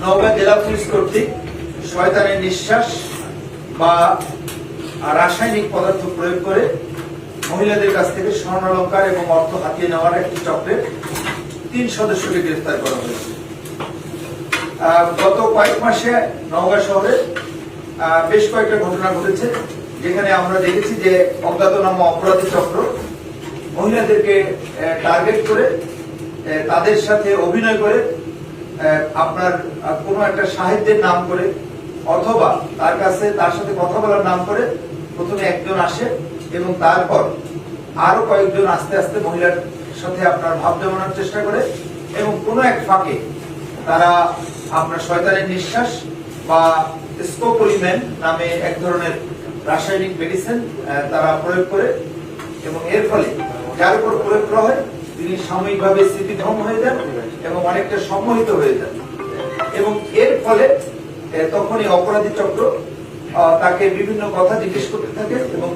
নওগাঁ জেলা পুলিশ কর্তৃক শয়তানের নিঃশ্বাস বা রাসায়নিক পদার্থ প্রয়োগ করে মহিলাদের কাছ থেকে স্বর্ণালঙ্কার এবং অর্থ হাতিয়ে নেওয়ার একটি চক্রের 3 সদস্যকে গ্রেফতার করা হয়েছে। গত কয়েক মাসে নওগাঁ শহরে বেশ কয়েকটা ঘটনা ঘটেছে, যেখানে আমরা দেখেছি যে অজ্ঞাতনামা অপরাধী চক্র মহিলাদেরকে টার্গেট করে তাদের সাথে অভিনয় করে আপনার কোনো একটা সাহায্যের নাম করে অথবা তার সাথে কথা বলার নাম করে প্রথমে একজন আসে এবং তারপর আরো কয়েকজন আস্তে আস্তে মহিলার সাথে আপনার ভাব জমানোর চেষ্টা করে এবং কোনো এক ফাঁকে তারা আপনার শয়তানের নিঃশ্বাস বা স্কোপোলিমেন নামে এক ধরনের রাসায়নিক মেডিসিন তারা প্রয়োগ করে এবং এর ফলে যার উপর প্রয়োগ করা হয় তিনি সাময়িকভাবে স্মৃতিভ্রম হয়ে যান এবং অনেকটা সম্মোহিত হয়ে যান এবং এর ফলে তখন এই অপরাধী চক্র তাকে বিভিন্ন কথা জিজ্ঞেস করতে থাকে এবং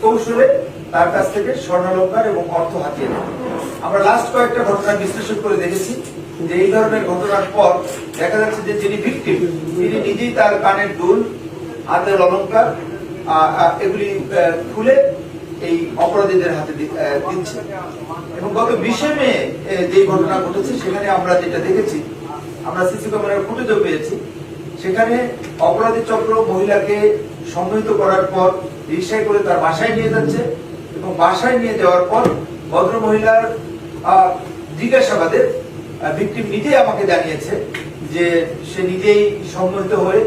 কৌশলে তার কাছ থেকে স্বর্ণালঙ্কার এবং অর্থ হাতিয়ে নেয়। আমরা লাস্ট কয়েকটা ঘটনা বিশ্লেষণ করে দেখেছি যে এই ধরনের ঘটনার পর দেখা যাচ্ছে যে যিনি ভিকটিম তিনি নিজেই তার কানের দুল, হাতের অলঙ্কার এগুলি খুলে এই অপরাধীদের হাতে দিচ্ছে এবং গত 20 মে যে ঘটনা ঘটেছে সেখানে আমরা যেটা দেখেছি, আমরা সিসি ক্যামেরার ফুটেজও পেয়েছি, সেখানে অপরাধী চক্র মহিলাকে সম্মোহিত করার পর রিকশায় করে তার বাসায় নিয়ে যাচ্ছে এবং বাসায় নিয়ে যাওয়ার পর ভদ্র মহিলার জিজ্ঞাসাবাদে ভিকটিম নিজেই আমাকে জানিয়েছে যে সে নিজেই সম্মোহিত হয়ে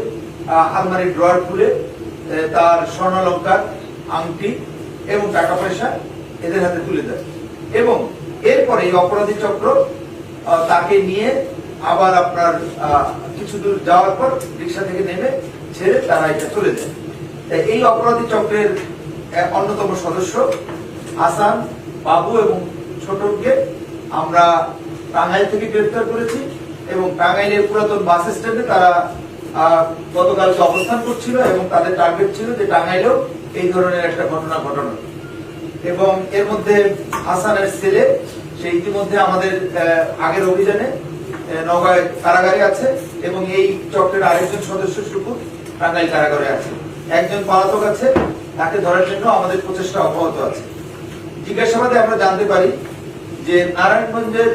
আলমারির ড্রয়ার খুলে তার স্বর্ণালঙ্কার, আংটি এবং টাকা পয়সা এদের হাতে তুলে দেয় এবং এরপরে এই অপরাধী চক্র তাকে নিয়ে আবার আপনার কিছু দূর যাওয়ার পর রিক্সা থেকে নেমে ছেড়ে তারা এটা চলে যায়। এই অপরাধী চক্রের অন্যতম সদস্য হাসান, বাবু এবং ছোটকে আমরা টাঙ্গাইল থেকে গ্রেফতার করেছি এবং টাঙ্গাইলের পুরাতন বাস স্ট্যান্ডে তারা গতকালকে অবস্থান করছিল এবং তাদের টার্গেট ছিল যে টাঙ্গাইলেও এই ধরনের একটা ঘটনা ঘটানো এবং এর মধ্যে হাসানের ছেলে সে ইতিমধ্যে আমাদের আগের অভিযানে নওগাঁ কারাগারে আছে এবং এই চক্রের আরেকজন সদস্য শুকুর টাঙ্গাইল কারাগারে আছে। একজন পলাতক আছে, তাকে ধরার জন্য আমাদের প্রচেষ্টা অব্যাহত আছে। জিজ্ঞাসাবাদে আমরা জানতে পারি যে নারায়ণগঞ্জের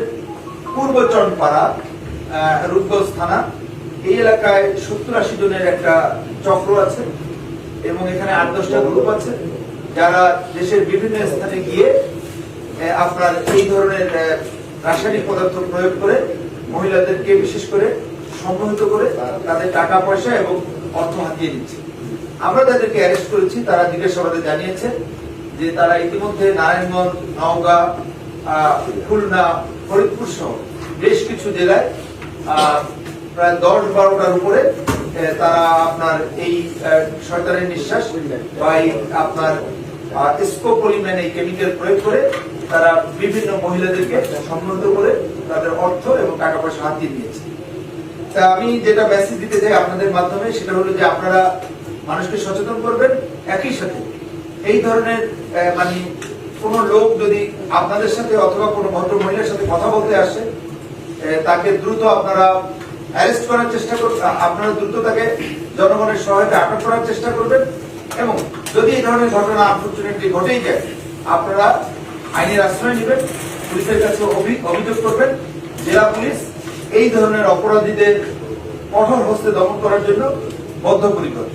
পূর্ব চনপাড়া রূপগঞ্জ থানা এই এলাকায় 70-80 জনের একটা চক্র আছে এবং এখানে 8-10টা গ্রুপ আছে যারা দেশের বিভিন্ন স্থানে গিয়ে আপনার এই ধরনের রাসায়নিক পদার্থ প্রয়োগ করে মহিলাদেরকে বিশেষ করে সম্মোহিত করে তাদের টাকা পয়সা এবং অর্থ হাতিয়ে দিচ্ছে। আমরা তাদেরকে অ্যারেস্ট করেছি। তারা জিজ্ঞাসাবাদে জানিয়েছে যে তারা ইতিমধ্যে নারায়ণগঞ্জ, নওগাঁ, খুলনা, ফরিদপুর সহ বেশ কিছু জেলায় প্রায় 10-12টার উপরে তারা আপনার এই শয়তানের নিঃশ্বাস বা আপনার স্কোপোলিমেন এই কেমিক্যাল প্রয়োগ করে তারা বিভিন্ন মহিলাদেরকে সম্মোহিত করে তাদের অর্থ এবং টাকা পয়সা হাতিয়ে নিয়েছে। তা আমি যেটা মেসেজ দিতে চাই আপনাদের মাধ্যমে সেটা হলো যে আপনারা মানুষকে সচেতন করবেন। একই সাথে এই ধরনের মানে কোন লোক যদি আপনাদের সাথে অথবা কোনো ভদ্র মহিলার সাথে কথা বলতে আসে তাকে দ্রুত আপনারা অ্যারেস্ট করার চেষ্টা করবেন, আপনারা দ্রুত তাকে জনগণের সহায়তা আটক করার চেষ্টা করবেন এবং যদি এই ধরনের ঘটনা আনফরচুনেটলি ঘটেই যায় আপনারা আইনের আশ্রয় নেবেন, পুলিশের কাছে অভিযোগ করবেন। জেলা পুলিশ এই ধরনের অপরাধীদের কঠোর হস্তে দমন করার জন্য বদ্ধপরিকর।